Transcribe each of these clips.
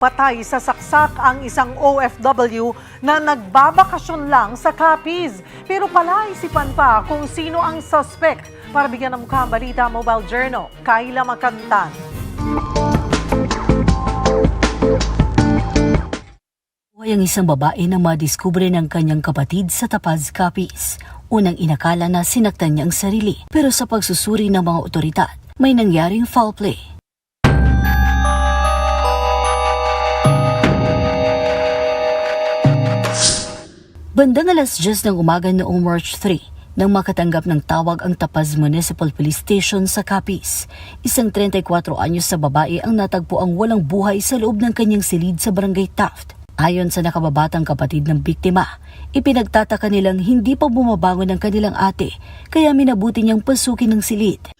Patay sa saksak ang isang OFW na nagbabakasyon lang sa Capiz. Pero palaisipan pa kung sino ang suspect. Para bigyan ng mukha ang balita, Mobile Journal, Kayla Makantan. Buhay ang isang babae na madiskubre ng kanyang kapatid sa Tapaz, Capiz. Unang inakala na sinaktan niya ang sarili, pero sa pagsusuri ng mga otoridad, may nangyaring foul play. Bandang alas 10 ng umaga noong March 3, nang makatanggap ng tawag ang Tapaz Municipal Police Station sa Capiz. Isang 34 anyos sa babae ang natagpo ang walang buhay sa loob ng kanyang silid sa Barangay Taft. Ayon sa nakababatang kapatid ng biktima, ipinagtataka nilang hindi pa bumabangon ang kanilang ate, kaya minabuti niyang pasukin ng silid.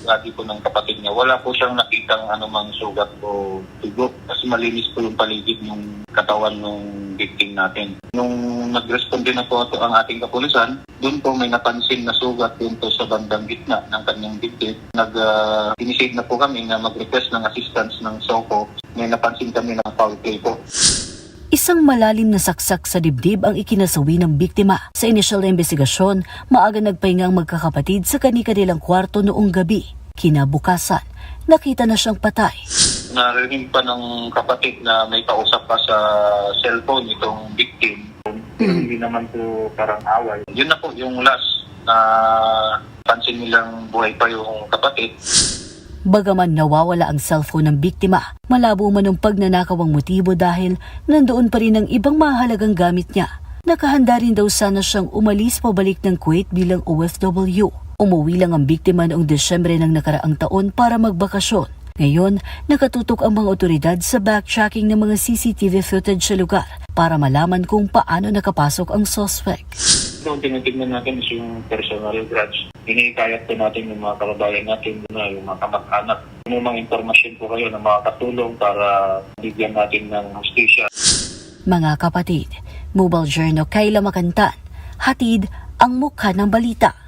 Sabi po ng kapatid niya, wala po siyang nakitang anumang sugat o tugo kasi malinis po yung paligid ng katawan ng victim natin. Nung nag-responde na po ito ang ating kapulisan, doon po may napansin na sugat doon po sa bandang gitna ng kanyang victim. Inisig na po kami na mag-request ng assistance ng SOCO. May napansin kami ng foul play po. Isang malalim na saksak sa dibdib ang ikinasawi ng biktima. Sa inisyal na investigasyon, maaga nagpahinga ang magkakapatid sa kani-kanilang kwarto noong gabi. Kinabukasan, nakita na siyang patay. Narinig pa ng kapatid na may kausap pa sa cellphone itong victim. Hindi naman po parang away. Yun na po yung last na pansin nilang buhay pa yung kapatid. Bagaman nawawala ang cellphone ng biktima, malabo man ang pagnanakaw ang motibo dahil nandoon pa rin ang ibang mahalagang gamit niya. Nakahanda rin daw sana siyang umalis pabalik ng Kuwait bilang OFW. Umuwi lang ang biktima noong Desyembre ng nakaraang taon para magbakasyon. Ngayon, nakatutok ang mga otoridad sa backtracking ng mga CCTV footage sa lugar para malaman kung paano nakapasok ang suspect. Ang tinitignan natin is yung personal grudge. Hinihikayat po natin yung mga kababayan natin na yung mga kamag-anak. Yung mga informasyon po kayo na makakatulong para bigyan natin ng hustisya. Mga kapatid, Mobile Journal, Kayla Makantan, hatid ang mukha ng balita.